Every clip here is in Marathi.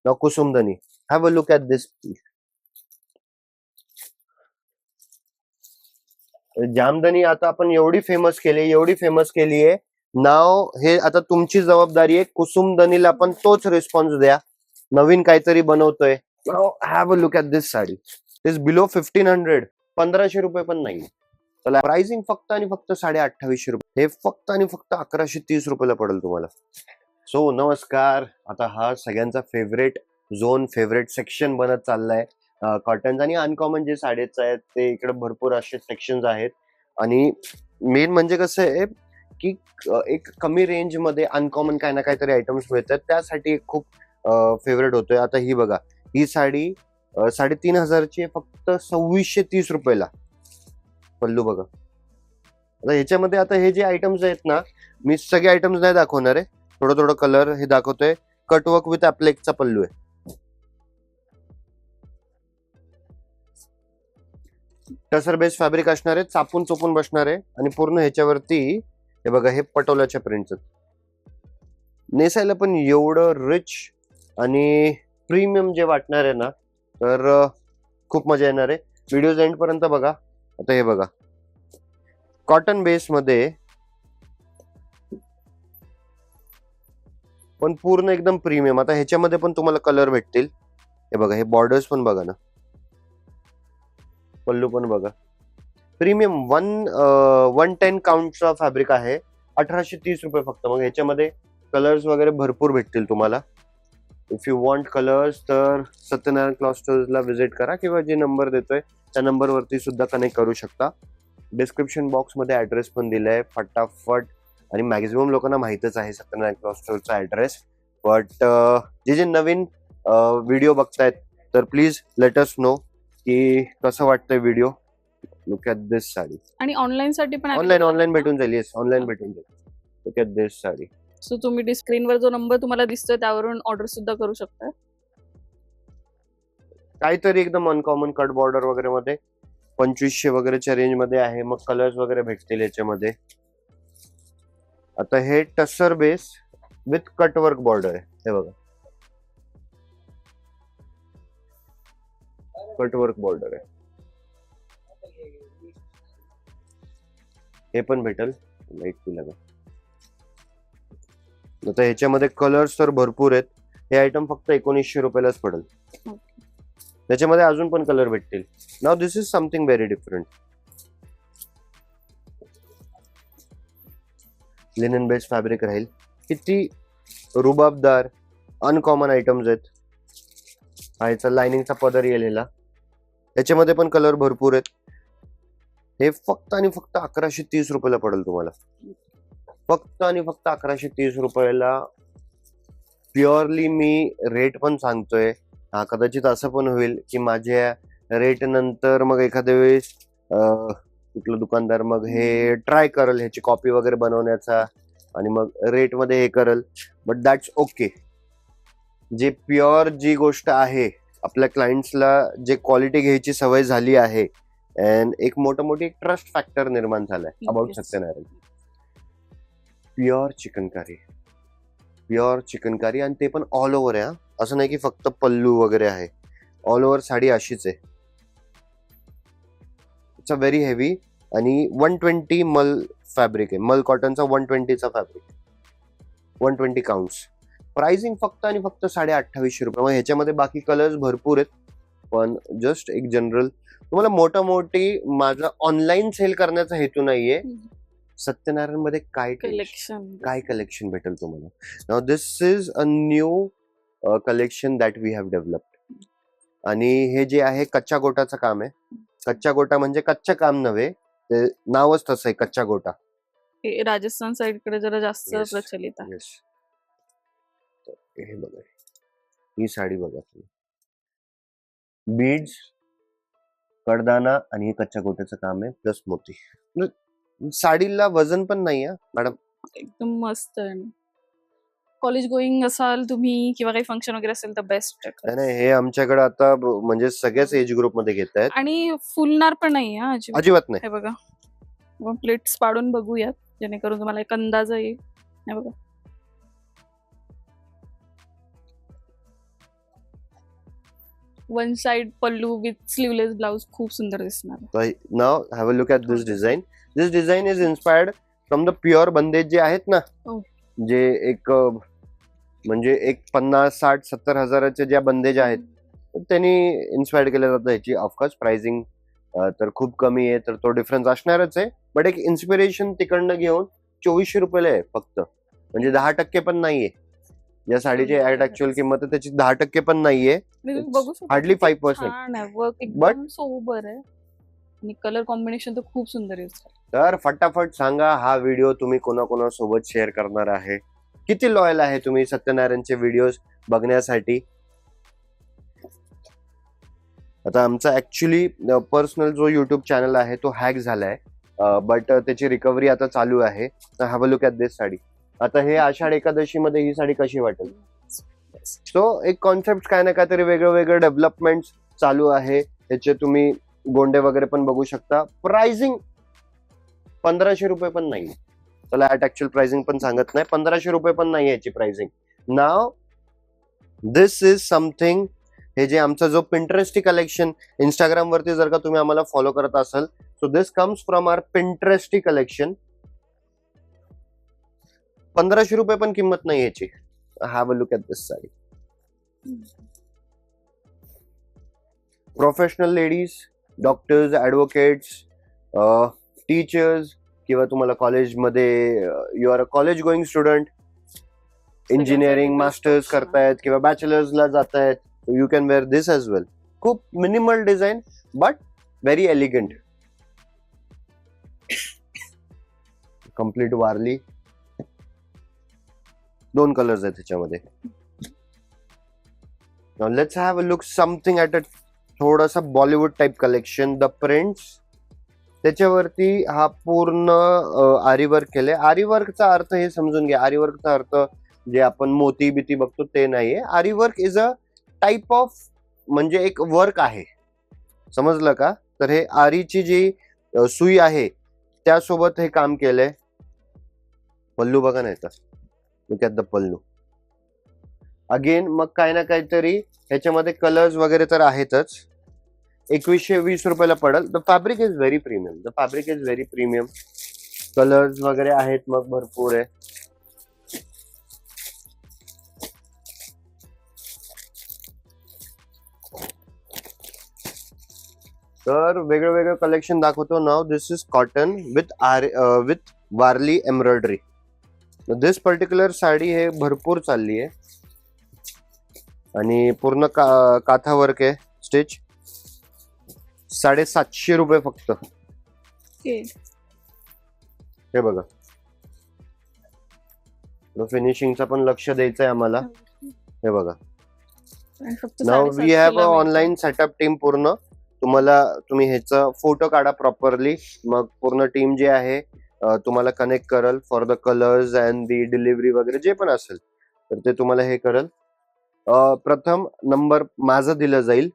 Now Kusumdani. Have a look at this piece. Jamdani आता आपण एवढी फेमस केली आहे. नाव हे आता तुमची जबाबदारी आहे. कुसुमदनीला पण तोच रिस्पॉन्स द्या. नवीन काहीतरी बनवतोय. Now have a look at this sari. Is below 1500. 1500 रुपये पण नाही. चला प्राइसिंग फक्त आणि फक्त 2850 रुपये. हे फक्त आणि फक्त 1130 रुपयाला पडेल तुम्हाला. सो नमस्कार. आता हा सगळ्यांचा फेवरेट झोन, फेवरेट सेक्शन बनत चाललाय. कॉटन आणि अनकॉमन जे साडीच आहेत ते इकडे भरपूर असे सेक्शन्स आहेत. आणि मेन म्हणजे कसं आहे की एक कमी रेंज मध्ये अनकॉमन काही ना काहीतरी आयटम्स मिळतात. त्यासाठी एक खूप फेवरेट होतोय. आता ही बघा, ही साडी 3500 ची फक्त 2630 रुपयाला. पल्लू बघा. आता ह्याच्यामध्ये आता हे जे आयटम्स आहेत ना, मी सगळे आयटम्स नाही दाखवणार आहे. थोडं थोडं कलर हे दाखवतोय. कटवर्क विथ अप्लेकचा पल्लू आहे. टसर बेस फॅब्रिक असणार आहे, चापून चोपून बसणार आहे. आणि पूर्ण ह्याच्यावरती हे बघा, हे पटोलाच्या प्रिंटच. नेसायला पण एवढं रिच आणि प्रीमियम जे वाटणार आहे ना, तर खूप मजा येणार आहे. व्हिडिओ एंड पर्यंत बघा. आता हे बघा, कॉटन बेस मध्ये पण पूर्ण एकदम प्रीमियम. आता ह्याच्यामध्ये पण तुम्हाला कलर भेटतील. हे बघा, हे बॉर्डर्स पण बघा ना, पल्लू पण बघा. प्रीमियम 110 काउंटचा फॅब्रिक आहे. 1830 रुपये फक्त. मग ह्याच्यामध्ये कलर्स वगैरे भरपूर भेटतील तुम्हाला. इफ यू वॉन्ट कलर्स तर सत्यनारायण क्लॉथ स्टोर्सला व्हिजिट करा किंवा जे नंबर देतोय त्या नंबरवरती सुद्धा कनेक्ट करू शकता. डिस्क्रिप्शन बॉक्स मध्ये ऍड्रेस पण दिलाय फटाफट. आणि मॅक्झिमम लोकांना माहितच आहे सत्यनारायण क्लॉथ स्टोरचा ऍड्रेस. बट जे नवीन व्हिडिओ बघतायत तर प्लीज लेट अस नो की कसं वाटतंय video. Look at this sari. आणि ऑनलाईन साठी पण ऑनलाईन भेटून जाईल. येस, ऑनलाईन भेटून जाईल. Look at this sari. So तुम्ही स्क्रीनवर जो नंबर तुम्हाला दिसतोय त्यावरून ऑर्डर सुद्धा करू शकता. काहीतरी एकदम अनकॉमन कट बॉर्डर वगैरे मध्ये 2500 वगैरेच्या रेंज मध्ये आहे. मग कलर्स वगैरे भेटतील याच्यामध्ये. आता हे टसर बेस विथ कटवर्क बॉर्डर आहे. हे बघा, कटवर्क बॉर्डर आहे. हे पण भेटल. लाईट लगा. आता ह्याच्यामध्ये कलर्स तर भरपूर आहेत. हे आयटम फक्त 1900 रुपयालाच पडेल. त्याच्यामध्ये अजून पण कलर भेटतील. Now this is something very different. Linen based fabric राहील. किती रुबाबदार अनकॉमन आयटम्स आहेत. ह्याचा लाइनिंगचा पदर येलेला. याच्यामध्ये पण कलर भरपूर आहेत. हे फक्त आणि फक्त 1130 रुपयाला पडेल तुम्हाला. फक्त आणि फक्त 1130 रुपयाला. प्युअरली मी रेट पण सांगतोय. कदाचित असं पण होईल की माझ्या रेट नंतर मग एखाद्या वेळेस कुठलं दुकानदार मग हे ट्राय करेल ह्याची कॉपी वगैरे बनवण्याचा आणि मग रेट मध्ये हे करेल. But that's okay. जे प्युअर जी गोष्ट आहे, आपल्या क्लायंट्सला जे क्वालिटी घ्यायची सवय झाली आहे अँड एक मोठी ट्रस्ट फॅक्टर निर्माण झालाय अबाउट सत्यनारायण. प्युअर चिकन कारी आणि ते पण ऑल ओव्हर आहे. असं नाही की फक्त पल्लू वगैरे आहे. ऑल ओव्हर साडी अशीच आहे. It's a very heavy. आणि 120 मल फॅब्रिक आहे. मल कॉटनचा 120चा फॅब्रिक. 120 काउंट्स. प्राइसिंग फक्त आणि फक्त 2850 रुपये. मग ह्याच्यामध्ये बाकी कलर्स भरपूर आहेत. पण जस्ट एक जनरल तुम्हाला मोठी माझा ऑनलाईन सेल करण्याचा हेतू नाहीये. सत्यनारायण मध्ये काय कलेक्शन भेटेल तुम्हाला. Now this is a new collection that we have developed. आणि हे जे आहे कच्च्या गोटाचं काम आहे. कच्चा गोटा म्हणजे कच्चं काम नव्हे, ते नावच तसं आहे, कच्चा गोटा. राजस्थान साइड कडे जरा जास्त प्रचलित आहे. हे बघा, ही साडी बघा तुम्ही. बीड्स, कडदाना आणि हे कच्च्या गोट्याचं काम आहे प्लस मोती. साडीला वजन पण नाही आहे मॅडम. एकदम मस्त आहे. कॉलेज गोईंग असाल तुम्ही किंवा काही फंक्शन वगैरे असेल तर बेस्ट. नाही, हे आमच्याकडे आता म्हणजे सगळ्याच एज ग्रुप मध्ये घेत आहेत. आणि फुलणार पण नाही अजिबात नाही. हे बघा, प्लेट्स पाडून बघूयात जेणेकरून तुम्हाला एक अंदाज येईल. हे बघा, वन साइड पल्लू विथ स्लीवलेस ब्लाउज खूप सुंदर दिसणार. Now have a look at this design. This design is inspired from the pure bandhej जे आहेत ना, Oh. जे एक म्हणजे एक 50-60-70 हजाराचे ज्या बंदेज आहेत त्यांनी इन्स्पायर्ड केलं जातं ह्याची. ऑफकोर्स प्राइसिंग तर खूप कमी आहे, तर तो डिफरन्स असणारच आहे, बट एक इन्स्पिरेशन तिकडनं घेऊन 2400 रुपयाला आहे फक्त, म्हणजे 10% पण नाहीये. या साडीची ऍक्च्युअल किंमत आहे त्याची 10% पण नाहीये, तुम्ही बघू शकता हार्डली किती 5%. छान आहे वर्क, एकदम सोबर आहे आणि कलर कॉम्बिनेशन तर खूप सुंदर आहे. तर फटाफट सांगा, हा व्हिडिओ तुम्ही कोणाकोणासोबत शेअर करणार आहे? किती लॉयल आहे तुम्ही सत्यनारायणचे व्हिडिओज बघण्यासाठी? आता आमचा ऍक्च्युली पर्सनल जो युट्यूब चॅनल आहे तो हॅक झालाय, बट त्याची रिकव्हरी आता चालू आहे. तर have a look at this sari. आता हे आषाढ एकादशी मध्ये ही साडी कशी वाटेल? सो एक कॉन्सेप्ट काय ना काहीतरी वेगळं वेगळं डेव्हलपमेंट चालू आहे. ह्याचे तुम्ही गोंडे वगैरे पण बघू शकता. प्राइसिंग 1500 रुपये पण नाही. त्याला ऍक्च्युअल प्राइसिंग पण सांगत नाही, 1500 रुपये पण नाही याची pricing. Now this is something. हे जे आमचा जो पिंटरेस्टी कलेक्शन इंस्टाग्राम वरती जर का तुम्ही आम्हाला फॉलो करत असाल, so this comes from our पिंटरेस्टी कलेक्शन. 1500 रुपये पण किंमत नाही याची. Have a look at this sari. Professional ladies, doctors, advocates, teachers, किंवा तुम्हाला कॉलेजमध्ये you are a college going student, engineering masters करतायत किंवा बॅचलर्सला जात आहेत, you can wear this as well. खूप minimal design but very elegant. Complete Warli. 2 colours आहेत त्याच्यामध्ये. Now let's have a look something at a थोडासा Bollywood type collection. The prints, त्याच्यावरती हा पूर्ण आरीवर्क केले. आरीवर्कचा अर्थ हे समजून घ्या, आरीवर्कचा अर्थ जे आपण मोती बिती बघतो ते नाहीये. Aari work is a type of, म्हणजे एक वर्क आहे, समजलं का? तर हे आरीची जी सुई आहे त्यासोबत हे काम केलंय. पल्लू बघा नाही तर, look at the pallu. Again मग काय ना काहीतरी ह्याच्यामध्ये कलर्स वगैरे तर आहेतच. 2120 रुपयाला पडेल. The fabric is very premium. The fabric is very premium. Colours वगैरे आहेत मग भरपूर आहे. तर वेगळं वेगळं कलेक्शन दाखवतो. Now this is cotton with Warli embroidery. This particular sari हे भरपूर चालली आहे आणि पूर्ण काथा वर्क आहे. स्टिच 750 रुपये फक्त. हे बघा, फिनिशिंगचा पण लक्ष द्यायचंय आम्हाला. हे बघा, now we have a online setup team पूर्ण. तुम्ही ह्याचा फोटो काढा प्रॉपरली, मग पूर्ण टीम जे आहे तुम्हाला कनेक्ट करल for the colours and the delivery वगैरे जे पण असेल तर ते तुम्हाला हे करल. प्रथम नंबर माझं दिलं जाईल,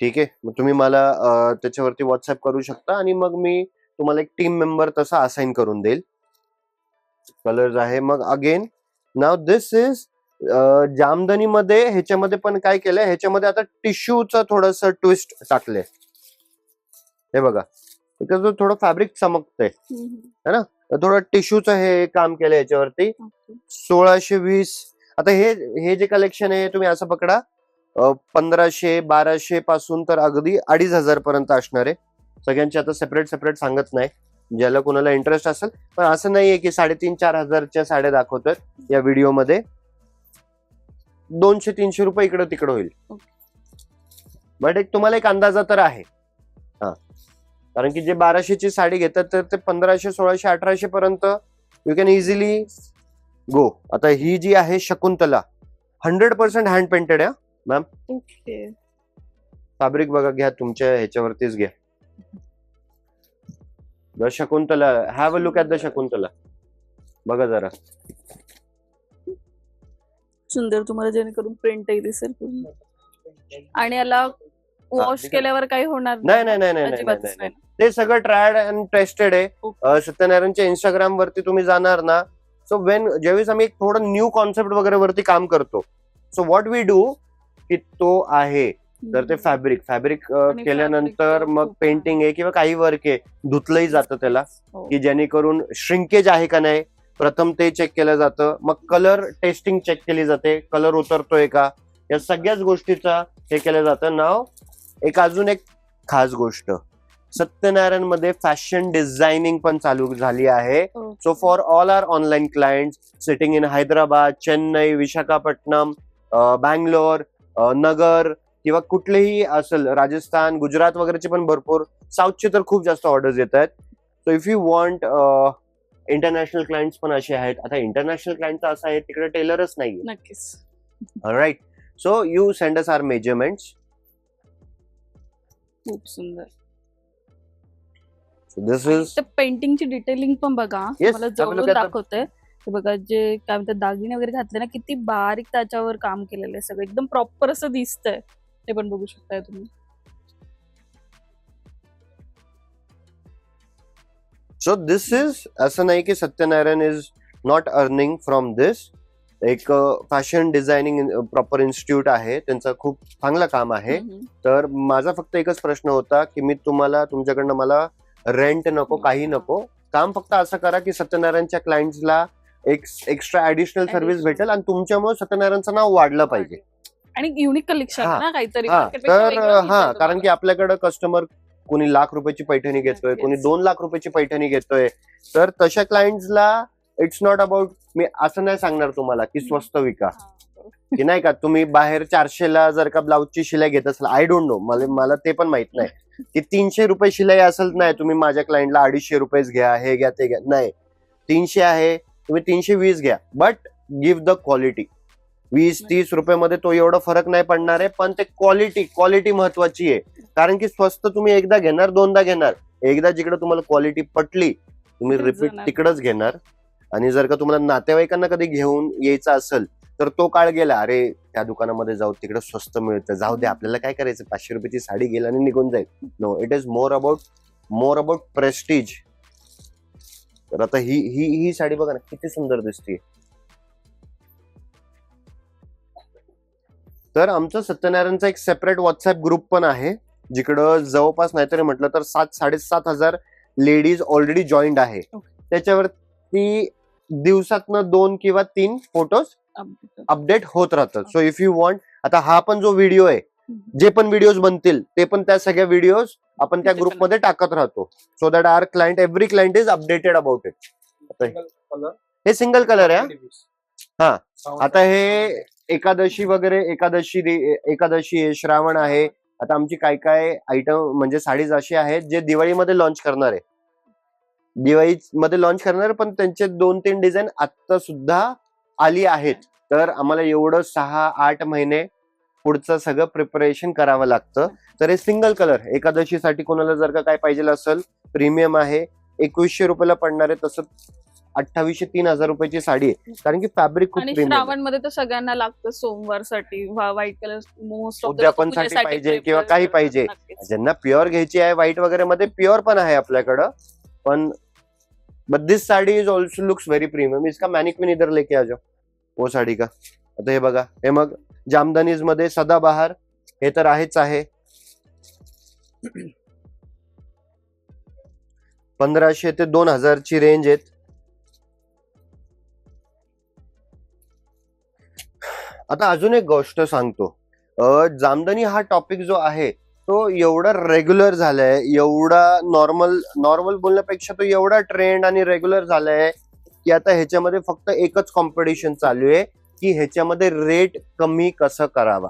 ठीक आहे. मग तुम्ही मला त्याच्यावरती व्हॉट्सअप करू शकता आणि मग मी तुम्हाला एक टीम मेंबर तसा असाइन करून देईल. कलर्स आहे. मग again now this is Jamdani मध्ये. ह्याच्यामध्ये पण काय केलंय, ह्याच्यामध्ये आता टिश्यूचं थोडस ट्विस्ट टाकलंय. हे बघा, थोडं फॅब्रिक चमकतंय है ना, थोडं टिश्यूचं हे काम केलंय ह्याच्यावरती. 1620. आता हे जे कलेक्शन आहे तुम्ही असं पकडा, 1500-1200 पासून तर अगदी 2500 पर्यंत असणार आहे. सगळ्यांची आता सेपरेट सेपरेट सांगत नाही, ज्याला कोणाला इंटरेस्ट असेल. पण असं नाहीये की 3,500-4,000 हजारच्या साड्या दाखवतोय या व्हिडिओमध्ये. 200-300 रुपये इकडं तिकडं होईल, बट तुम्हाला एक अंदाजा तर आहे. हा, कारण की जे 1200ची साडी घेतात तर ते 1500, 1600, 1800 पर्यंत यू कॅन इझिली गो. आता ही जी आहे शकुंतला, 100% हँड पेंटेड आहे मॅम. फॅब्रिक बघा, घ्या तुमच्या ह्याच्यावरतीच घ्या. The Shakuntala, have a look at the Shakuntala. बघा जरा, सुंदर, तुम्हाला जेणेकरून प्रिंटही दिसेल. आणि याला वॉश केल्यावर काही होणार नाही नाही नाही नाही अजिबातच नाही नाही. नाही. ते सगळं ट्रायड अँड टेस्टेड आहे. सत्यनारायणच्या इंस्टाग्राम वरती तुम्ही जाणार ना, सो ज्यावेळेस आम्ही एक थोडं न्यू कॉन्सेप्ट वगैरे वरती काम करतो, सो व्हॉट वी डू की तो आहे तर ते फॅब्रिक आणि केल्यानंतर fabric मग खूप पेंटिंग आहे किंवा काही वर्क आहे धुतलंही जातं त्याला, हो. की जेणेकरून श्रिंकेज आहे का नाही प्रथम ते चेक केलं जातं. मग कलर टेस्टिंग चेक केली जाते, कलर उतरतोय का, या सगळ्याच गोष्टीचा हे केलं जातं. नाव अजून एक खास गोष्ट, सत्यनारायण मध्ये फॅशन डिझायनिंग पण चालू झाली आहे. हो. So for all our online client sitting in Hyderabad, Chennai, Visakhapatnam, Bangalore, Nagar किंवा कुठलेही असेल, राजस्थान, गुजरात वगैरेचे पण भरपूर, साऊथचे तर खूप जास्त ऑर्डर्स येत आहेत. So if you want, international clients पण असे आहेत. आता इंटरनॅशनल क्लायंट असं आहे तिकडे टेलरच नाहीये. नक्कीच. Right. So you send us our measurements. खूप सुंदर. दिस आणि इज त्या पेंटिंगची डिटेलिंग पण बघा, Yes, मला have a जवळून look at the- दाखवते. हे बघा, जे काय म्हणतात दागिने वगैरे घातले ना, किती बारीक त्याच्यावर काम केलेलं आहे, सगळं एकदम प्रॉपर असं दिसतंय. ते पण बघू शकताय तुम्ही. सो दिस इज, असं नाही की Satyanarayan is not earning from this. एक फॅशन डिझायनिंग प्रॉपर इन्स्टिट्यूट आहे, त्यांचं खूप चांगलं काम आहे. तर माझा फक्त एकच प्रश्न होता की मी तुम्हाला, तुमच्याकडनं मला रेंट नको, काही नको, काम फक्त असं करा की सत्यनारायणच्या क्लायंट्सला एक एक्स्ट्रा ऍडिशनल सर्व्हिस Additional. भेटेल आणि तुमच्यामुळे सत्यनारायणचं नाव वाढलं पाहिजे. आणि युनिक कलेक्शन हा, ना काहीतरी हा. market पेक्षा तर वेगळं हा, दिसेल कारण की आपल्याकडे कस्टमर कोणी लाख रुपयाची पैठणी घेतोय, नक्कीच. कोणी 2 लाख रुपयाची पैठणी घेतोय. तर तशा क्लायंट्सला इट्स नॉट अबाउट, मी असं नाही सांगणार तुम्हाला की स्वस्त विका, तुम्हाला. की नाही का तुम्ही बाहेर 400ला जर का ब्लाऊजची शिलाई घेत असाल, आय डोंट नो, मला ते पण माहित नाही की 300 रुपये शिलाई असेल, नाही तुम्ही माझ्या क्लायंटला 250 रुपयेच घ्या, हे घ्या ते घ्या, नाही 300 आहे तुम्ही 320 घ्या, बट गिव्ह द क्वालिटी. 20-30 रुपयामध्ये तो एवढा फरक नाही पडणार आहे, पण ते क्वालिटी महत्वाची आहे. कारण की स्वस्त तुम्ही एकदा घेणार, दोनदा घेणार, एकदा जिकडे तुम्हाला क्वालिटी पटली तुम्ही तिकडेच रिपीट जाणार. तिकडच घेणार. आणि जर का तुम्हाला नातेवाईकांना कधी घेऊन यायचं असेल तर तो काळ गेला, अरे त्या दुकानामध्ये जाऊ, तिकडे स्वस्त मिळतं, जाऊ दे, आपल्याला काय करायचं, 500 रुपयाची साडी गेली आणि निघून जाईल. No, it is more about prestige. तर आता ही साडी बघा ना किती सुंदर दिसते. तर आमचं सत्यनारायणचा एक सेपरेट व्हॉट्सअप ग्रुप पण आहे, जिकडं जवळपास नाहीतरी म्हटलं तर 7,000-7,500 लेडीज ऑलरेडी जॉईंड आहे. त्याच्यावरती दिवसातनं 2 किंवा 3 फोटोज अपडेट होत राहतात. सो इफ यू वॉन्ट, आता हा पण जो व्हिडिओ आहे, जे पण व्हिडिओज बनतील ते पण त्या सगळ्या व्हिडिओज आपण त्या ग्रुपमध्ये टाकत राहतो. So that our client, every client is updated about it. हे सिंगल कलर आहे. हा, आता हे एकादशी वगैरे, एकादशी आहे, श्रावण आहे. आता आमची काय आयटम म्हणजे साडीज अशी आहेत जे दिवाळीमध्ये लॉन्च करणार आहे, दिवाळीमध्ये लॉन्च करणार, पण त्यांचे 2-3 डिझाईन आता सुद्धा आली आहेत. तर आम्हाला एवढं 6-8 महिने पुढचं सगळं प्रिपरेशन करावं लागतं. तर हे सिंगल कलर एकादशीसाठी कोणाला जर का काय पाहिजे असेल, प्रीमियम आहे, 2100 रुपयाला पडणार आहे. तसं 2800-3000 रुपयाची साडी आहे, कारण की फॅब्रिक खूप आणि प्रीमियम आहे. श्रावण मध्ये तर सगळ्यांना लागतं सोमवारसाठी व्हाईट कलर, मोस्ट उद्यापनसाठी पाहिजे किंवा काही पाहिजे. ज्यांना प्युअर घ्यायची आहे, व्हाईट वगैरे मध्ये प्युअर पण आहे आपल्याकडं, पण but this sari is also looks very premium. इसका मैनिक्विन इधर लेके आ जाओ, वो साडी का. आता हे बघा, हे मग जामदानीज मध्ये सदाबहार, हे तर आहेच आहे. 1500 ते 2000 ची रेंज आहेत. आता अजून एक गोष्ट सांगतो, जामदानी हा टॉपिक जो आहे तो एवढा रेग्युलर झालाय, एवढा नॉर्मल बोलण्यापेक्षा तो एवढा ट्रेंड आणि रेग्युलर झालाय की आता ह्याच्यामध्ये फक्त एकच कॉम्पिटिशन चालू आहे की ह्याच्यामध्ये रेट कमी कसं करावा.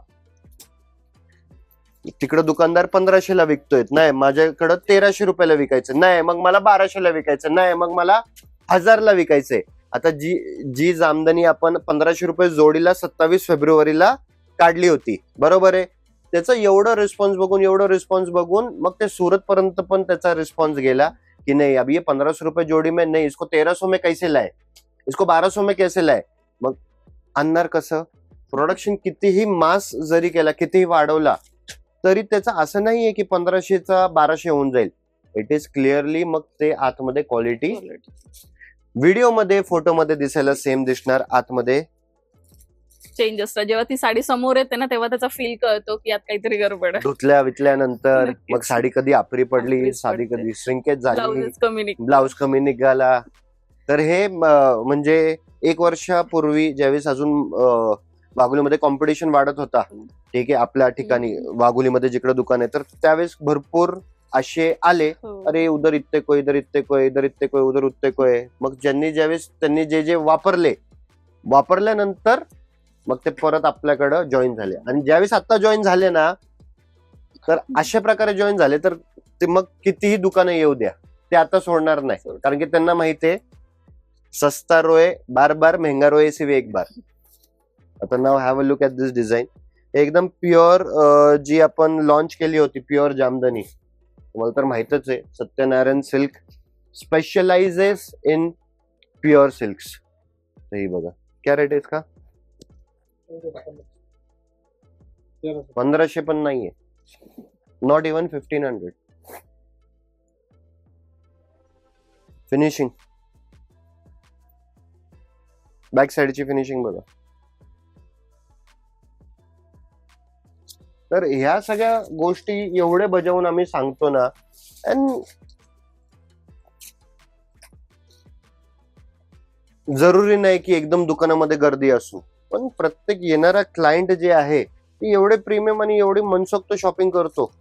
तिकडं दुकानदार 1500ला विकतोय, नाही माझ्याकडं 1300 रुपयाला विकायचं, नाही मग मला 1200ला विकायचं, नाही मग मला 1000ला विकायचंय. आता जी जामदानी आपण 1500 रुपये जोडीला 27 फेब्रुवारीला काढली होती, बरोबर आहे, त्याचा एवढं रिस्पॉन्स बघून मग ते सुरत पर्यंत पण त्याचा रिस्पॉन्स गेला की नाही अब ये 1500 रुपये जोडी में नहीं, इसको 1300 में कैसे लाए, इसको 1200 में कैसे लाए. मग आणणार कसं. प्रोडक्शन कितीही मास जरी केला, कितीही वाढवला, तरी त्याचं असं नाहीये की 1500चा 1200 होऊन जाईल. इट इज क्लिअरली मग ते आतमध्ये क्वालिटी व्हिडिओ मध्ये, फोटो मध्ये दिसायला सेम दिसणार, आतमध्ये चेंज असतं. जेव्हा ती साडी समोर येते ना तेव्हा त्याचा फील कळतो की यात काहीतरी गडबड आहे. धुतल्या वितल्यानंतर नक्कीच. मग साडी कधी आपरी पडली, आपरीच साडी पडते. कधी श्रिंकेज झाली, ब्लाउजच कमी निघतो. ब्लाऊज कमी निघाला. तर हे म्हणजे 1 वर्षापूर्वी ज्यावेळेस अजून वाघोलीमध्ये कॉम्पिटिशन वाढत होता, ठीक आहे, आपल्या ठिकाणी वाघोलीमध्ये जिकडे दुकान आहे, तर त्यावेळेस भरपूर असे आले, हो. अरे उधर इतने को, इधर इतने को, इधर इतने को, उधर उतने को आहे. मग ज्यावेळेस त्यांनी जे वापरल्यानंतर मग ते परत आपल्याकडं जॉईन झाले. आणि ज्यावेळेस आता जॉईन झाले ना, तर अशा प्रकारे जॉईन झाले, तर ते मग कितीही दुकानं येऊ द्या, ते आता सोडणार नाही. कारण की त्यांना माहितीये सस्ता रोय बार बार, महंगा रोय सिर्फ एक बार. आता now have a look at this design. एकदम प्युअर जी आपण लॉन्च केली होती, प्युअर जामदानी, तुम्हाला तर माहितच आहे, Satyanarayan silk specialises in pure silks. ही बघा, क्या रेट आहे इसका? 1500 पण नाहीये, नॉट इवन 1500. फिनिशिंग, बॅक साईडची फिनिशिंग बघा. तर ह्या सगळ्या गोष्टी एवढे बजावून आम्ही सांगतो ना, जरुरी नाही की एकदम दुकानामध्ये गर्दी असू, पण प्रत्येक येणारा क्लायंट जे आहे ते एवढे प्रीमियम आणि एवढी मनसोक्त शॉपिंग करतो.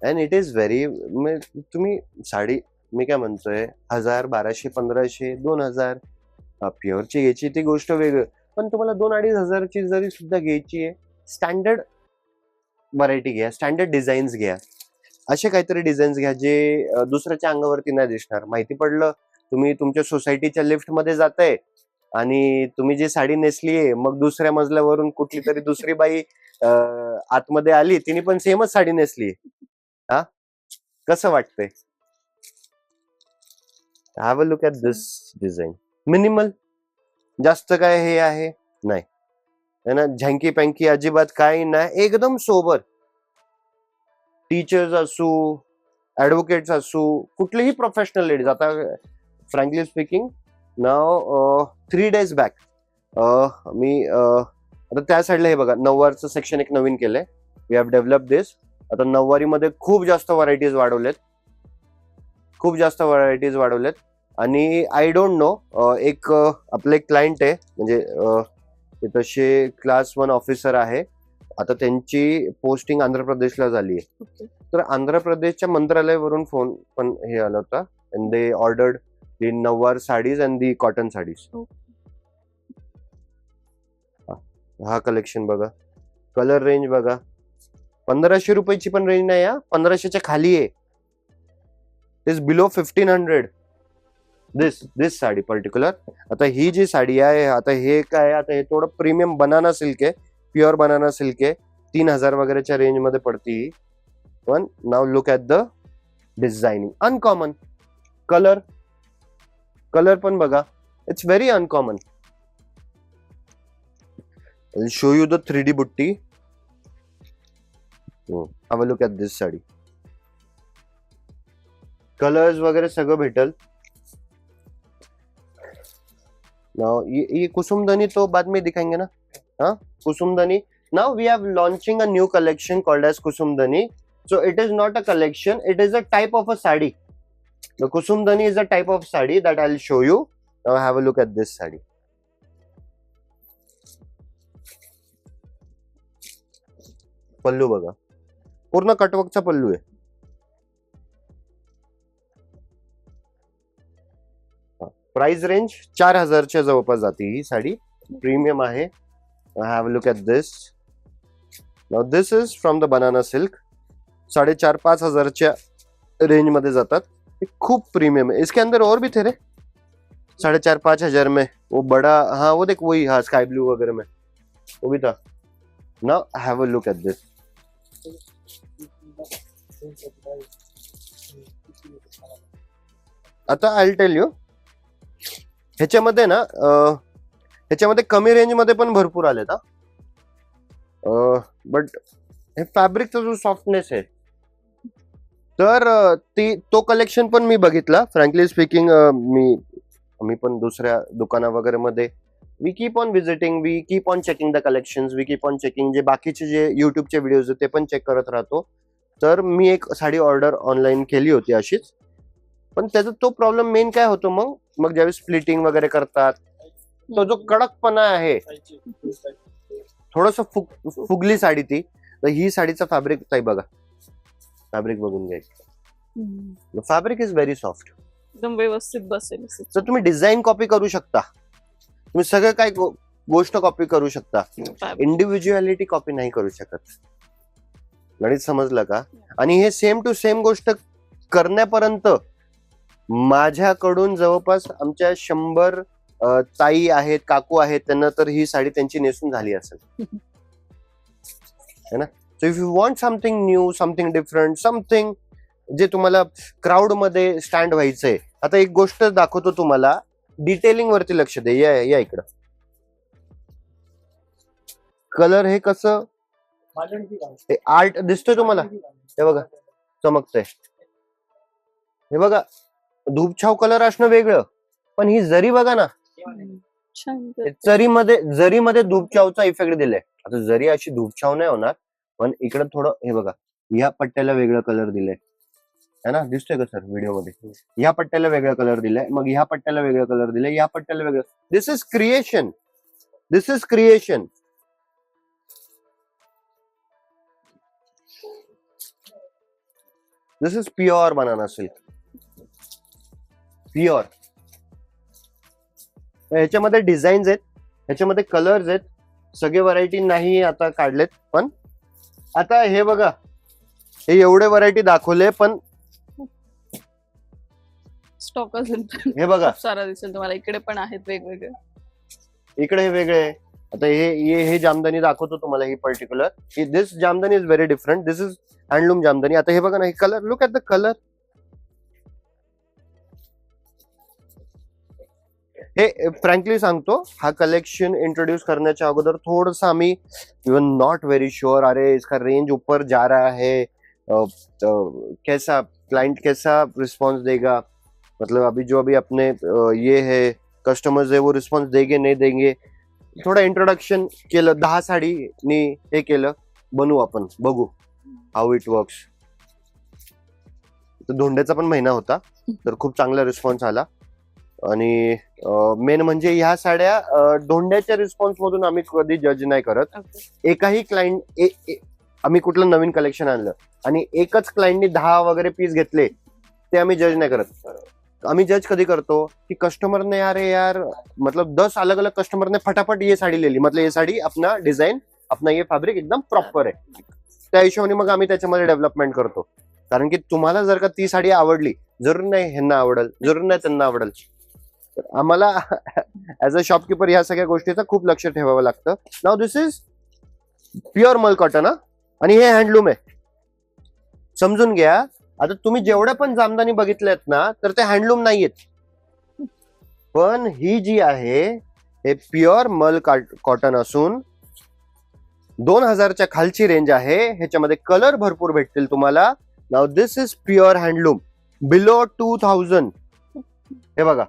अँड इट इज व्हेरी, तुम्ही साडी, मी काय म्हणतोय, 1000, 1200, 1500, 2000 प्युअरची घ्यायची ती गोष्ट वेगळी, पण तुम्हाला 2-2.5 जरी सुद्धा घ्यायची आहे, स्टँडर्ड व्हरायटी घ्या, स्टँडर्ड डिझाईन्स घ्या, असे काहीतरी डिझाईन्स घ्या जे दुसऱ्याच्या अंगावरती नाही दिसणार. माहिती पडलं तुम्ही तुमच्या सोसायटीच्या लिफ्ट मध्ये जाताय आणि तुम्ही जी साडी नेसलीये, मग दुसऱ्या मजल्यावरून कुठली तरी दुसरी बाई आतमध्ये आली, तिने पण सेमच साडी नेसली, हा कसं वाटतंय? Have a look at this design. Minimal, जास्त काय हे आहे नाही है ना, झँकी पँकी अजिबात काही नाही, एकदम सोबर. टीचर्स असू, ऍडव्होकेट्स असू, कुठलेही प्रोफेशनल लेडीज. आता फ्रँकली स्पीकिंग, नाव 3 days बॅक मी आता त्या साईडला हे बघा, नऊवारचं सेक्शन एक नवीन केलंय. वी हॅव डेव्हलप दिस. आता नऊवारीमध्ये खूप जास्त व्हरायटीज वाढवलेत, आणि आय डोंट नो, एक आपलं एक क्लायंट आहे, म्हणजे ते तसे क्लास 1 ऑफिसर आहे. आता त्यांची पोस्टिंग आंध्र प्रदेशला झाली आहे. तर आंध्र प्रदेशच्या मंत्रालयावरून फोन पण हे आला होता, अँड दे ऑर्डर्ड दी नऊवार sarees and the cotton sarees. हा कलेक्शन बघा, कलर रेंज बघा, 1500 रुपयाची पण रेंज नाही, 1500च्या खाली आहे. Is below 1500 this sari particular. आता ही जी साडी आहे, आता हे काय, आता हे थोडं प्रीमियम बनाना सिल्क आहे, प्युअर बनाना सिल्क आहे, 3000 वगैरेच्या रेंज मध्ये पडती. पण now look at the designing, uncommon colour पण बघा, it's very uncommon. I'll show you the 3D बुट्टी. Have a look at this sari. Colours वगैरे सगळं भेटल. Now ये कुसुमदनी तो बाद में दिखाएंगे ना, हाँ कुसुमदनी. Now we are launching a new collection called as Kusumdani. So it is not a collection, it is a type of a sari. The Kusumdani is a type of sari that I'll show you. Now have a look at this sari. पल्लू बघा, पूर्ण कटवर्कचा पल्लू आहे. प्राइस रेंज 4000च्या जवळपास जाते ही साडी, प्रीमियम आहे. Have a look at this. Now this is from the banana silk. 4500-5000च्या रेंज मध्ये जातात. खूप प्रीमियम है. इसके अंदर और भी थे रे 4500-5000 में, वो बड़ा, हाँ वो देख वही, हाँ स्काई ब्लू वगैरह में वो भी था. Now have a look at this. आता आय टेल यू, ह्याच्यामध्ये ना, ह्याच्यामध्ये कमी रेंज मध्ये पण भरपूर आलेत, बट हे फॅब्रिकचा जो सॉफ्टनेस आहे, तर तो कलेक्शन पण मी बघितला. फ्रँकली स्पीकिंग, मी पण दुसऱ्या दुकाना वगैरे मध्ये we keep on visiting, we keep on checking the collection, we keep on checking जे बाकीचे जे युट्यूबचे व्हिडिओज ते पण चेक करत राहतो. तर मी एक साडी ऑर्डर ऑनलाईन केली होती अशीच, पण त्याचा तो प्रॉब्लेम मेन काय होतो, मग ज्यावेळेस स्प्लिटिंग वगैरे करतात, तो जो कडकपणा आहे, थोडस फुगली साडी ती. तर ही साडीचा फॅब्रिक ताई बघा, फॅब्रिक बघून घ्या, फॅब्रिक इज व्हेरी सॉफ्ट. एकदम व्यवस्थित बसेल असं. तर तुम्ही डिझाईन कॉपी करू शकता, तुम्ही सगळं काय गोष्ट कॉपी करू शकता, इंडिव्हिज्युअलिटी कॉपी नाही करू शकत. गणित समजलं का? आणि हे सेम टू सेम गोष्ट करण्यापर्यंत माझ्याकडून जवळपास आमच्या 100 ताई आहेत, काकू आहेत, त्यांना तर ही साडी त्यांची नेसून झाली असेल है ना. So if you want something new, something different, something जे तुम्हाला क्राऊड मध्ये स्टँड व्हायचंय. आता एक गोष्ट दाखवतो तुम्हाला, डिटेलिंग वरती लक्ष दे. या इकडं कलर हे कसं आर्ट दिसतोय तुम्हाला, हे बघा चमकतंय, हे बघा धूपछाव कलर असणं वेगळं, पण ही जरी बघा ना, छान. जरीमध्ये धूपछावचा इफेक्ट दिलाय. आता जरी अशी धूपछाव नाही होणार, पण इकडे थोडं हे बघा, ह्या पट्ट्याला वेगळं कलर दिलाय है ना, दिसतोय का सर व्हिडिओ मध्ये? ह्या पट्ट्याला वेगळा कलर दिलाय, मग ह्या पट्ट्याला वेगळा कलर दिलाय, ह्या पट्ट्याला वेगळं. This is creation, this is creation. This is pure banana silk, pure. ह्याच्यामध्ये डिझाईन्स आहेत, ह्याच्यामध्ये कलर्स आहेत, सगळे व्हरायटी नाही आता काढलेत, पण आता हे बघा, हे एवढे व्हरायटी दाखवले, पण स्टॉक असेल हे बघा सारा दिसेल तुम्हाला. इकडे पण आहेत वेगवेगळे, इकडे हे वेगळे आहे. आता हे जामदानी दाखवतो तुम्हाला, ही particular, this Jamdani is very different, this is handloom Jamdani. आता हे बघा ना, हे colour, look at the colour. हे फ्रँकली सांगतो, हा कलेक्शन इंट्रोड्यूस करण्याच्या अगोदर थोडस आम्ही इवन नॉट वेरी श्योर, अरे इसका रेंज ऊपर जा रहा है, कैसा क्लाइंट कैसा रिस्पॉन्स देगा, मतलब अभी अपने ये है कस्टमर्स है, वो रिस्पॉन्स देंगे नहीं देंगे. थोडं इंट्रोडक्शन केलं, 10 साडीनी हे केलं, बनवू आपण, बघू हाऊ इट वर्क्स. धोंड्याचा पण महिना होता, तर खूप चांगला रिस्पॉन्स आला. आणि मेन म्हणजे ह्या साड्या धोंड्याच्या रिस्पॉन्स मधून आम्ही कधी जज नाही करत. एकाही क्लायंट, आम्ही कुठलं नवीन कलेक्शन आणलं आणि एकच क्लायंटनी 10 वगैरे पीस घेतले, ते आम्ही जज नाही करत. आम्ही जज कधी करतो की कस्टमर ने यार मतलब 10 अलग अलग कस्टमर ने फटाफट ये साड़ी ले ली, मतलब ये साड़ी अपना डिझाईन, अपना ये फॅब्रिक एकदम प्रॉपर आहे, त्या हिशोबाने मग आम्ही त्याच्यामध्ये डेव्हलपमेंट करतो. कारण की तुम्हाला जर का ती साडी आवडली, जरूर नाही ह्यांना आवडेल, जरूर नाही त्यांना आवडेल. आम्हाला ऍज अ शॉपकीपर ह्या सगळ्या गोष्टीचं खूप लक्ष ठेवावं लागतं. नाव दिस इज प्युअर मल कॉटन, आणि हे हँडलूम आहे, समजून घ्या. आता तुम्ही जेवढ्या पण जामदानी बघितल्यात ना, तर ते हँडलूम नाहीयेत, पण ही जी आहे हे प्युअर मल कॉटन असून 2000च्या खालची रेंज आहे. ह्याच्यामध्ये कलर भरपूर भेटतील तुम्हाला. नाव this is pure handloom below 2000. हे बघा,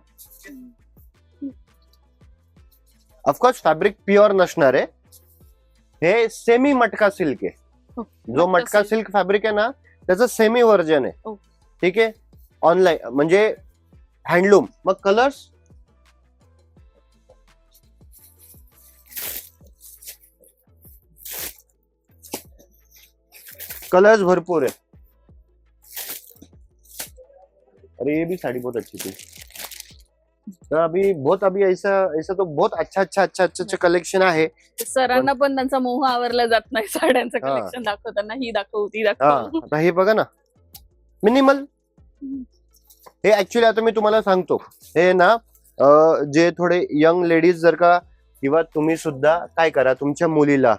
ऑफकोर्स फॅब्रिक प्युअर नसणार आहे, हे सेमी मटका सिल्क आहे. जो मटका सिल्क फॅब्रिक आहे ना, त्याचं सेमी व्हर्जन आहे, ठीक आहे. ऑनलाईन म्हणजे हँडलूम. मग कलर्स, कलर्स भरपूर है. अरे ये भी साड़ी बहुत अच्छी थी. तो अभी ऐसा तो बहुत अच्छा कलेक्शन आहे. सरांना पण त्यांचा मोह आवरला जात नाही साड्यांचं कलेक्शन दाखवताना, ही दाखव ती दाखव. आता हे बघा ना, मिनिमल. हे ऍक्च्युली आता मी तुम्हाला सांगतो, हे ना जे थोडे यंग लेडीज जर का, किंवा तुम्ही सुद्धा काय करा, तुमच्या मुलीला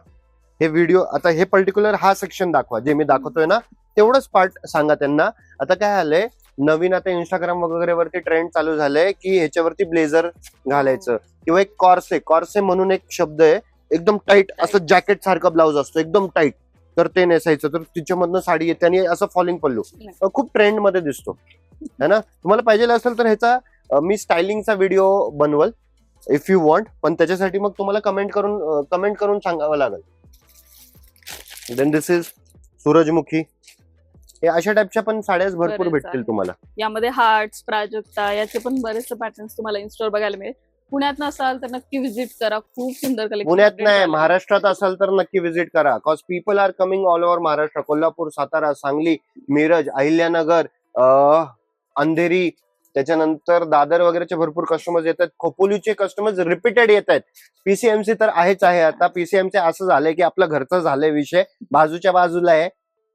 हे व्हिडिओ, आता हे पर्टिक्युलर हा सेक्शन दाखवा, जे मी दाखवतोय ना तेवढंच पार्ट सांगा त्यांना. आता काय आलंय नवीन, आता इंस्टाग्राम वगैरे वरती ट्रेंड चालू झालंय की ह्याच्यावरती ब्लेझर घालायचं, किंवा एक कॉर्से म्हणून एक शब्द आहे, एकदम टाईट असं जॅकेट सारखा ब्लाउज असतो, एकदम टाईट. तर ते नेसायचं, तर तिच्यामधनं साडी येते आणि असं फॉलिंग पल्लू खूप ट्रेंड मध्ये दिसतो है ना. तुम्हाला पाहिजे असेल तर ह्याचा मी स्टायलिंगचा व्हिडिओ बनवल इफ यू वॉन्ट, पण त्याच्यासाठी मग तुम्हाला कमेंट करून सांगावं लागेल. देन दिस इज सूरजमुखी. हे अशा टाइपच्या पण साड्या भरपूर बरेच भेटतील आहेत. तुम्हाला. यामध्ये हार्ट्स, प्राजक्ता याचे पण बरेचसे पॅटर्न्स तुम्हाला इन्स्टॉल बघायला मिळेल. पुण्यात नसाल तर नक्की व्हिजिट करा, खूप सुंदर कलेक्शन. पुण्यात नाही, महाराष्ट्रात असाल तर नक्की व्हिजिट करा. Cause people are coming all over Maharashtra. Kolhapur, Satara, Sangli, Miraj, Ahilyanagar, Andheri, त्याच्यानंतर दादर वगैरेचे भरपूर कस्टमर्स येतात. खोपोलीचे कस्टमर्स रिपीटेड येत आहेत. पीसीएमसी तर आहेच आहे. आता पीसीएमसी असं झालंय की आपलं घरचं झालंय विषय, बाजूच्या बाजूला आहे.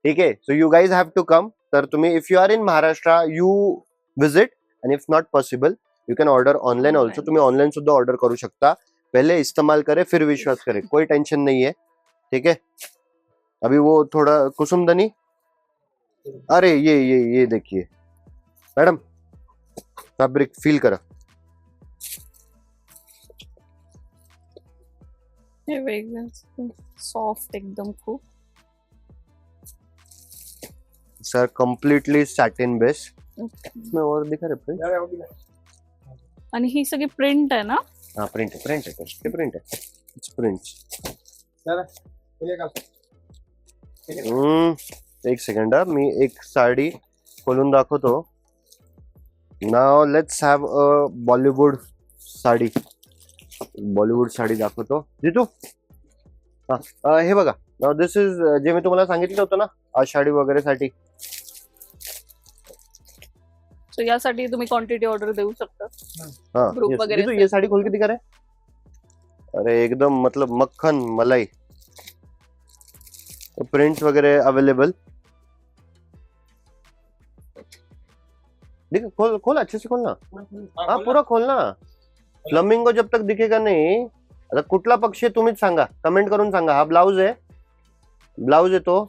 ठीक आहे, so you guys have to come. तर तुम्ही if you are in Maharashtra you visit, and if not possible you can order online also. तुम्ही ऑनलाइन सुद्धा ऑर्डर करू शकता. पहले इस्तेमाल करे फिर विश्वास करे, कोई टेंशन नहीं है. ठीक है. अभी वो थोड़ा कुसुमदनी, अरे ये देखिए मैडम, फैब्रिक फील करा. हे वेगळं सॉफ्ट एकदम खूप. Sir completely satin base. इसमें और दिखा रहे प्रिंट. आणि ही सगळी प्रिंट आहे ना. हाँ प्रिंट है प्रिंट है. एक सेकंड, मी एक साडी खोलून दाखवतो. Now let's have a Bollywood sari. Bollywood sari दाखवतो जितू. हा हे बघा. नाउ दिस इज जे मी तुम्हाला सांगितलं होतं ना आषाढी वगैरे साठी. सो यासाठी तुम्ही क्वांटिटी ऑर्डर देऊ शकता. हाँ Group yes. वगैरह जीतू से. ये साड़ी खोल के दिखा रहा है. अरे एकदम मतलब मक्खन मलाई. प्रिंट्स वगैरह अवेलेबल. देख खोल खोल अच्छे से खोलना. हाँ पूरा खोलना. फ्लमिंगो जब तक दिखेगा नहीं. आता कुठला पक्षी आहे तुम्हीच सांगा, कमेंट करून सांगा. हा ब्लाउज है, ब्लाउज है तो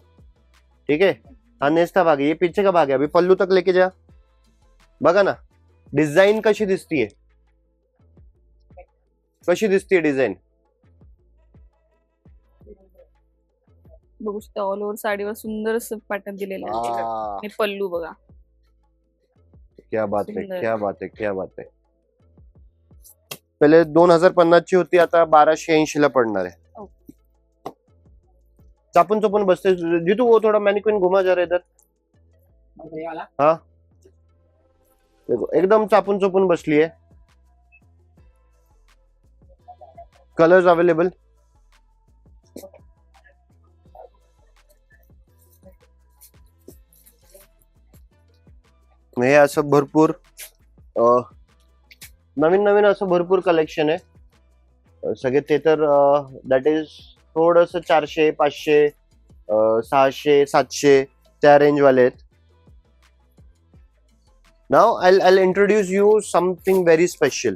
ठीक है. हा नेस्ता भाग है, ये पीछे का भाग है. अभी पल्लू तक लेके जा. बघा ना डिझाईन कशी दिसतीये, कशी दिसतीये डिझाईन. बघू शकता ऑल ओव्हर साडीवर सुंदर असं पॅटर्न दिलेलं आहे. आणि पल्लू बघा. क्या बात है, सुंदर. क्या बात है, क्या बात है. पहिले 2050 ची होती, आता 1280 ला पडणार आहे. चापून चोपून बसते. जितू वो थोड़ा मैनिक्विन घुमा जा रहा है इधर. हाँ देखो एकदम चापून चोपून बसली है. Colours available. हे असं भरपूर नवीन नवीन असं भरपूर कलेक्शन आहे. सगळे ते तर दॅट इज थोडस 400, 500, 600, 700 त्या रेंज वाले आहेत. Now I'll introduce you something very special.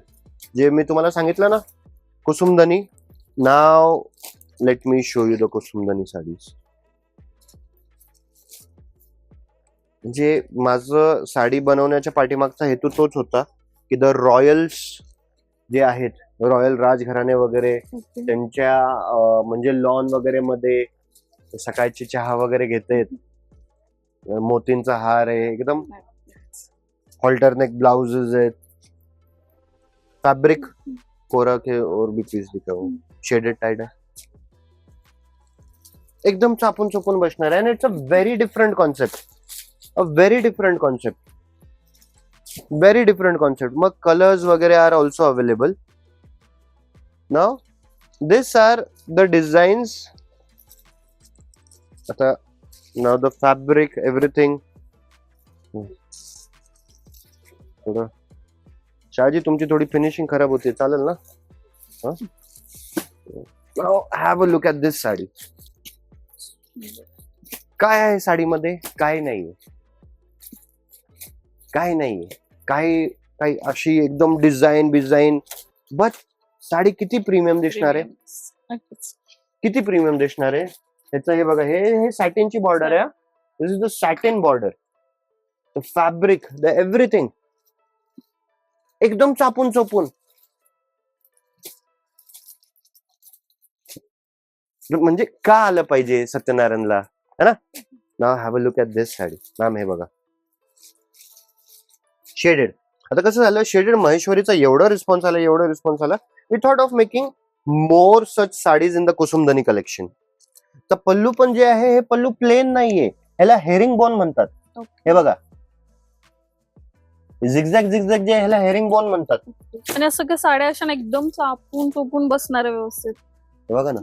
जे मी तुम्हाला सांगितलं ना Kusumdani. Now let me show you the Kusumdani saris. म्हणजे माझं साडी बनवण्याच्या पाठीमागचा हेतू तोच होता की द रॉयल्स जे आहेत, रॉयल राजघराणे वगैरे, त्यांच्या म्हणजे लॉन वगैरे मध्ये सकाळची चहा वगैरे घेतात. मोतींचा हार आहे एकदम. ऑल्टरनेट ब्लाउजेस आहेत. फैब्रिक कोरा के और भी पीस दिखाओ. शेडेड टाइड है. एकदम चापून चोपून बसणार आहे. It's a very different concept. A very different concept. Very different concept. मग कलर्स वगैरे are also available. Now this are the designs. आता नाउ द फॅब्रिक एव्हरीथिंग. थोडं शाहजी तुमची थोडी फिनिशिंग खराब होते, चालेल ना. Have a look at this sari. काय आहे साडीमध्ये? काय नाहीये, काय नाहीये. काही अशी एकदम डिझाईन बट साडी किती प्रीमियम दिसणार आहे. किती प्रीमियम दिसणार आहे. ह्याचं हे बघा, हे सॅटिनची बॉर्डर आहे. This is the satin border. The fabric, the everything एकदम चापून चोपून. म्हणजे का आलं पाहिजे सत्यनारायणला, है ना. Now have a look at this sari ma'am. हे बघा शेडेड. आता कसं झालं, शेडेड महेश्वरीचा एवढा रिस्पॉन्स आला, we thought of making more such saris in the Kusumdhani collection. तर पल्लू पण जे आहे हे पल्लू प्लेन नाहीये, ह्याला हेरिंग बॉन म्हणतात. हे बघा झिगझॅग जे ह्याला हेरिंग बॉन म्हणतात. आणि असं काही साड्या अशा ना एकदम चापून चोपून बसणाऱ्या व्यवस्थित, हे बघा ना,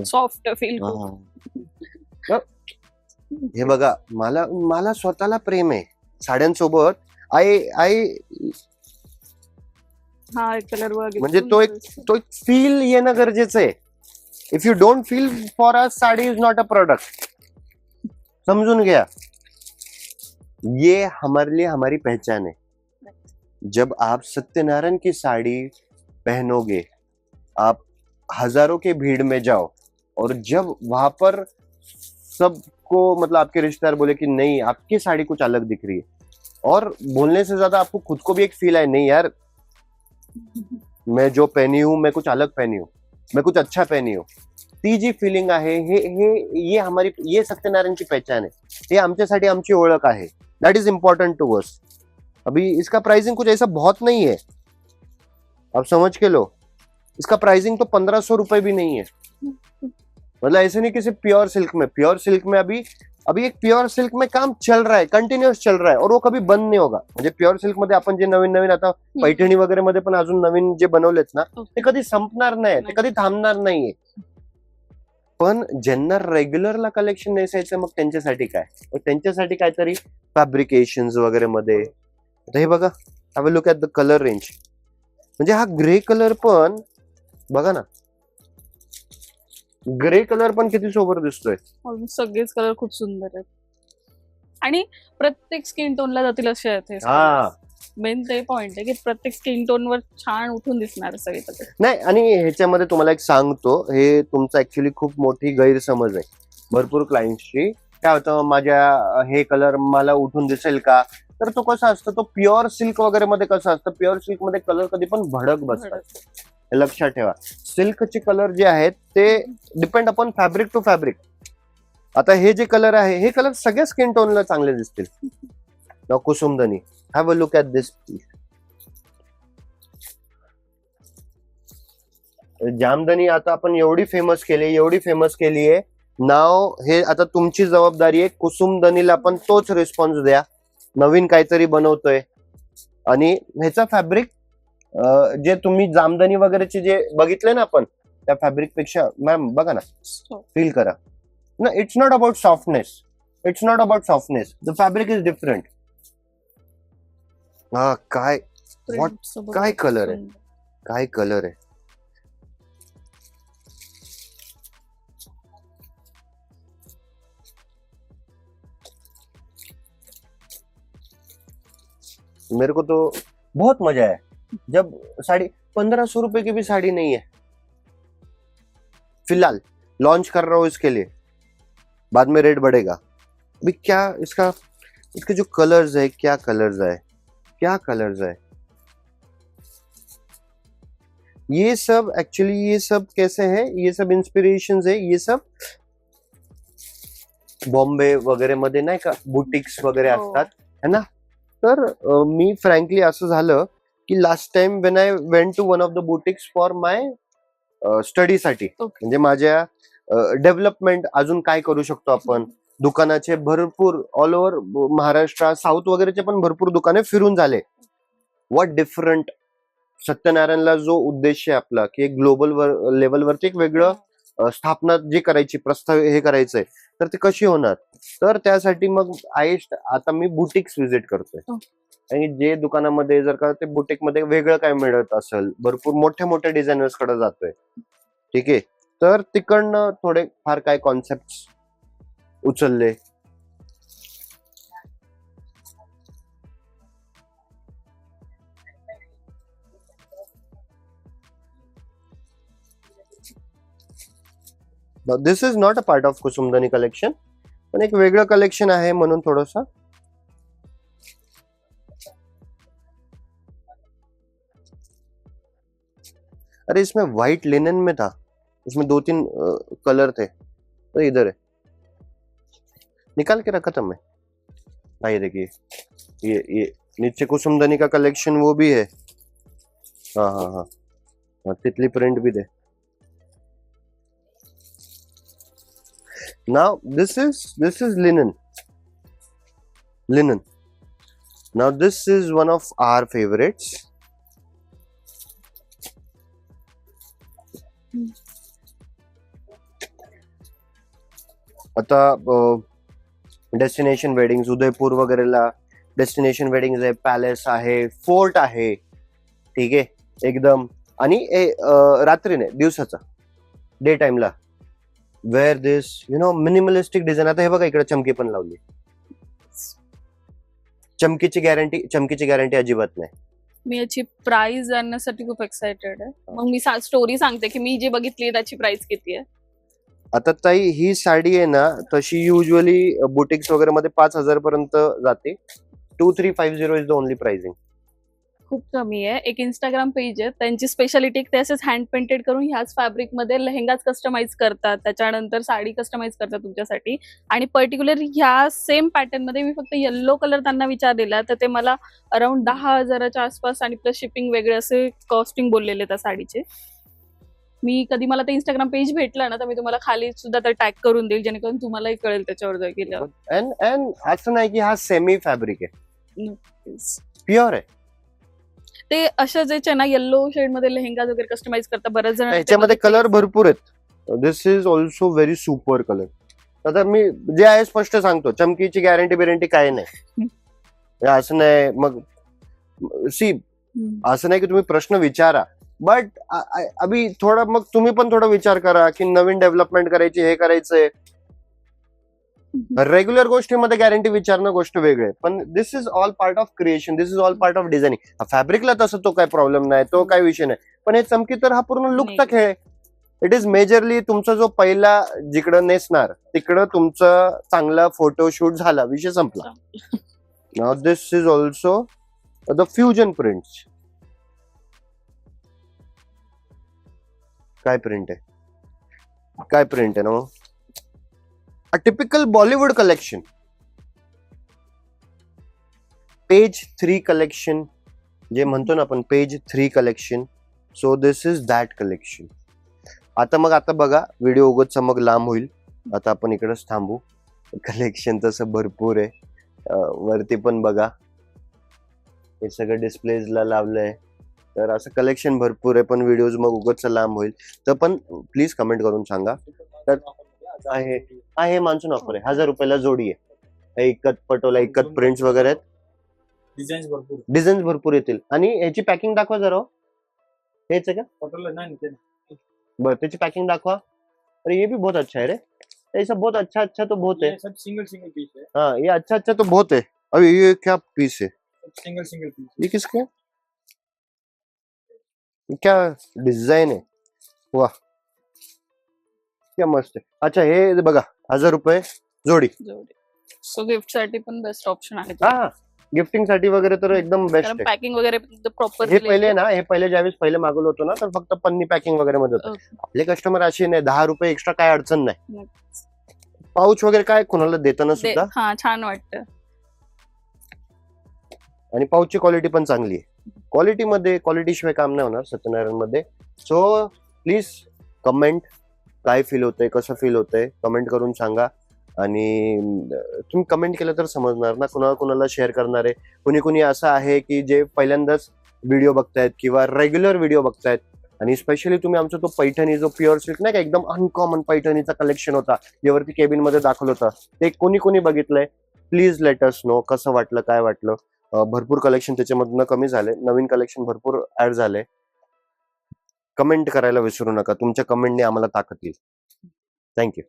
सॉफ्ट फील. हे बघा, मला स्वतःला प्रेम आहे साड्यांसोबत. आय हा कलर म्हणजे तो एक फील येणं गरजेचं आहे. If you don't feel for a sari is not a product. समझून गया. ये हमारे लिए हमारी पहचान है. जब आप सत्यनारायण की साड़ी पहनोगे, आप हजारों के भीड़ में जाओ और जब वहां पर सबको मतलब आपके रिश्तेदार बोले कि नहीं आपकी साड़ी कुछ अलग दिख रही है, और बोलने से ज्यादा आपको खुद को भी एक फील आए नहीं यार मैं जो पहनी हूं मैं कुछ अलग पहनी हूं, मैं कुछ अच्छा पहनी हूं. ती जी फिलिंग आहे ये सत्यनारायणची पहचान है. हे आमच्यासाठी आमची ओळख आहे. That is important to us. अभी इसका प्राइसिंग कुछ ऐसा बहुत नहीं है, आप समझ के लो. इसका प्राइसिंग तो 1500 रुपए भी नहीं है. मतलब ऐसे नहीं कि सिर्फ प्योर सिल्क में अभी एक प्योर सिल्क में काम चल रहा है, कंटिन्युअस चल रहा है, और वो कभी बंद नहीं होगा. म्हणजे प्युअर सिल्क मध्ये आपण जे नवीन आता पैठणी वगैरे मध्ये पण अजून नवीन जे बनवलेत ना, ते कधी संपणार नाही, ते कधी थांबणार नाहीये. पण ज्यांना रेग्युलरला कलेक्शन नेसायचं मग त्यांच्यासाठी काय, त्यांच्यासाठी काहीतरी फॅब्रिकेशन वगैरे मध्ये. आता हे बघा, have a look at the colour range. म्हणजे हा ग्रे कलर पण बघा ना, ग्रे कलर पण किती सोबर दिसतोय. सगळेच कलर खूप सुंदर आहेत आणि प्रत्येक स्किन टोनला जातील असे आहेत. हा मेन ते पॉइंट आहे की प्रत्येक स्किन टोन वर छान उठून दिसणार सगळे. नाही, आणि ह्याच्यामध्ये तुम्हाला एक सांगतो, हे तुमचा ऍक्च्युली खूप मोठी गैरसमज आहे भरपूर क्लायंट्सची. काय होतं, माझ्या हे कलर मला उठून दिसेल का, तर तो कसा असतो, तो प्युअर सिल्क वगैरे मध्ये कसं असतं, प्युअर सिल्क मध्ये कलर कधी पण भडक बसतात. हे लक्षात ठेवा. सिल्कचे कलर जे आहेत ते depend upon fabric to fabric. आता हे जे कलर आहे हे कलर सगळ्या स्किन टोनला चांगले दिसतील. कुसुमधनी, हॅव अ लुक ॲट दिस. जामदनी आता आपण एवढी फेमस केली आहे. नाव हे आता तुमची जबाबदारी आहे. कुसुमदनीला पण तोच रिस्पॉन्स द्या. नवीन काहीतरी बनवतोय, आणि ह्याचा फॅब्रिक जे तुम्ही जामदनी वगैरेचे जे बघितले ना आपण, त्या फॅब्रिक पेक्षा मॅम बघा ना, फील करा ना. It's not about softness, the fabric is different. हा काय कलर आहे, काय कलर आहे. मेरे को तो बहुत मजा है जब साड़ी 1500 रुपए की भी साड़ी नहीं है. फिलहाल लॉन्च कर रहा हूं इसके लिए, बाद में रेट बढ़ेगा. अभी क्या इसके जो कलर्स है, क्या कलर्स है. ये सब कैसे है, ये सब इंस्पिरेशंस है. ये सब बॉम्बे वगैरे मध्ये नाही का बुटिक्स वगैरे असतात, है ना. तर मी फ्रँकली असं झालं की last time when I went to one of the boutiques for my स्टडीसाठी, म्हणजे माझ्या डेव्हलपमेंट अजून काय करू शकतो आपण. दुकानाचे भरपूर ऑल ओव्हर महाराष्ट्र, साऊथ वगैरेचे पण भरपूर दुकाने फिरून झाले. What different. सत्यनारायणला जो उद्देश आहे आपला की एक ग्लोबल लेवलवरती एक वेगळं स्थापना जी करायची, प्रस्ताव हे करायचंय, तर ते कशी होणार. तर त्यासाठी मग आता मी बुटिक्स व्हिजिट करतोय. आणि जे दुकानामध्ये जर का ते बुटीक मध्ये वेगळं काय मिळत असेल, भरपूर मोठ्या डिझायनर्स कडे जातोय, ठीक आहे. तर तिकडनं थोडे फार काय कॉन्सेप्ट उचलले. This is not a part of Kusumdhani collection, पण एक वेगळं कलेक्शन आहे म्हणून थोडस. अरे इसमें व्हाइट लिनन में था, उसमें 2-3 कलर थे, तो इधर है, निकाल के रखा था मैं। भाई देखिए, ये नीचे कुसुमदनी का कलेक्शन वो भी है। हाँ हाँ हाँ हाँ, तितली प्रिंट भी दे। Now this is linen. Now this is one of our favorites. आता डेस्टिनेशन वेडिंग्स उदयपूर वगैरेला डेस्टिनेशन वेडिंग्स आहे, पॅलेस आहे, फोर्ट आहे, ठीक आहे एकदम, आणि रात्रीने दिवसाचा डे टाइमला वेअर दिस मिनिमलिस्टिक डिझाईन. आता हे बघा इकडे चमकी पण लावली. चमकीची गॅरंटी अजिबात नाही. मी याची प्राइस जाणण्यासाठी खूप एक्साइटेड आहे. मग मी स्टोरी सांगते की मी जे बघितली त्याची प्राइस किती आहे. आता ताई ही साडी आहे ना, तशी युजली बुटिक्स वगैरे मध्ये 5,000 पर्यंत जाते. 2350 इज द ओनली प्राइसिंग. खूप कमी आहे. एक इंस्टाग्राम पेज आहे, त्यांची स्पेशालिटी ते असेच हँड पेंटेड करून ह्याच फॅब्रिक मध्ये लेहंगाच कस्टमाइज करतात, त्याच्यानंतर साडी कस्टमाइज करतात तुमच्यासाठी. आणि पर्टिक्युलर ह्या सेम पॅटर्न मध्ये मी फक्त येल्लो कलर त्यांना विचारलेला, तर ते मला अराउंड 10,000च्या आसपास आणि प्लस शिपिंग वेगळे असे कॉस्टिंग बोललेले त्या साडीचे. मी कधी मला ते इंस्टाग्राम पेज भेटलं ना, तर मी तुम्हाला खाली सुद्धा ते टॅग करून देईल, जेणेकरून तुम्हालाही कळेल त्याच्यावर जर गेल्यावर. एंड असं नाही की हा सेमी फॅब्रिक आहे, प्युअर आहे. ते अशा जे ना येल्लो शेड मध्ये लेहंगा वगैरे कस्टमाइज करतात बरेच जण. याच्यामध्ये कलर भरपूर आहेत. This is also very super colour. आता मी जे आहे स्पष्ट सांगतो, चमकीची गॅरंटी काय नाही. असं नाही मग सी, असं नाही की तुम्ही प्रश्न विचारा, बट अभी थोडा मग तुम्ही पण थोडा विचार करा की नवीन डेव्हलपमेंट करायची, हे करायचंय. रेग्युलर गोष्टीमध्ये गॅरंटी विचारणं गोष्ट वेगळी आहे, पण this is all part of creation, this is all part of designing. फॅब्रिकला तसं तो काय प्रॉब्लेम नाही, तो काय विषय नाही, पण हे चमकी तर हा पूर्ण लुकचा खेळ आहे. इट इज मेजरली तुमचा जो पहिला जिकडं नेसणार तिकडं तुमचं चांगला फोटोशूट झाला, विषय संपला. Now this is also the fusion prints. काय प्रिंट आहे ना, a typical Bollywood collection. Page 3 collection, जे म्हणतो ना आपण page 3 collection. So this is that collection. आता बघा, व्हिडिओ उगतचा मग लांब होईल. आता आपण इकडेच थांबू. कलेक्शन तसं भरपूर आहे. वरती पण बघा, हे सगळं डिस्प्लेजला लावलंय, तर असं कलेक्शन भरपूर आहे, पण व्हिडिओज मग उगतचा लांब होईल. तर पण प्लीज कमेंट करून सांगा. तर आहे मान्सून ऑफर आहे, 1000 रुपयाला जोडी आहे. इकत पटोला, इकत प्रिंट्स वगैरे आहेत, डिझाईन्स भरपूर येतील. आणि याची पॅकिंग दाखवा जरा. हेच आहे का पटोला? नाही, बरं त्याची पॅकिंग दाखवा. अरे ये भी बहुत अच्छा है रे, ऐसा बहुत अच्छा तो बहुत है. सिंगल पीस है. हाँ, ये अच्छा तो बहुत है. अभी ये क्या पीस है? Single piece. ये किसका? क्या डिझाईन आहे, वाह क्या मस्त आहे. अच्छा हे बघा, 1000 रुपये जोडी. सो गिफ्ट साठी पण बेस्ट ऑप्शन आहे. हा, गिफ्टिंग साठी वगैरे तर एकदम बेस्ट आहे. पॅकिंग वगैरे प्रॉपर. हे पहिले ज्यावेळेस पहिले मागवलं होतं ना, तर फक्त पन्नी पॅकिंग वगैरे मध्ये होतं. आपले कस्टमर असे नाही, 10 रुपये एक्स्ट्रा काय अडचण नाही. पाऊच वगैरे काय कोणाला देताना सुद्धा छान वाटतं. आणि पाऊचची क्वालिटी पण चांगली आहे. क्वालिटी शिवाय काम नाही होणार सत्यनारायण मध्ये. सो प्लीज कमेंट, काय फील होतंय, कसं फील होतंय, कमेंट करून सांगा. आणि तुम्ही कमेंट केलं तर समजणार ना, कुणाला शेअर करणार आहे. कुणी असं आहे की जे पहिल्यांदाच व्हिडिओ बघतायत किंवा रेग्युलर व्हिडिओ बघतायत, आणि स्पेशली तुम्ही आमचा तो पैठणी, जो प्युअर सिल्क नाही का, एकदम अनकॉमन पैठणीचा कलेक्शन होता, ज्यावरती केबिन मध्ये दाखवलं होतं, ते कोणी बघितलंय, प्लीज लेट अस नो कसं वाटलं, काय वाटलं. भरपूर कलेक्शन त्याच्यामधनं कमी झाले, नवीन कलेक्शन भरपूर ऍड झाले. कमेंट करायला विसरू नका, तुमच्या कमेंटने आम्हाला ताकद येईल. थँक्यू.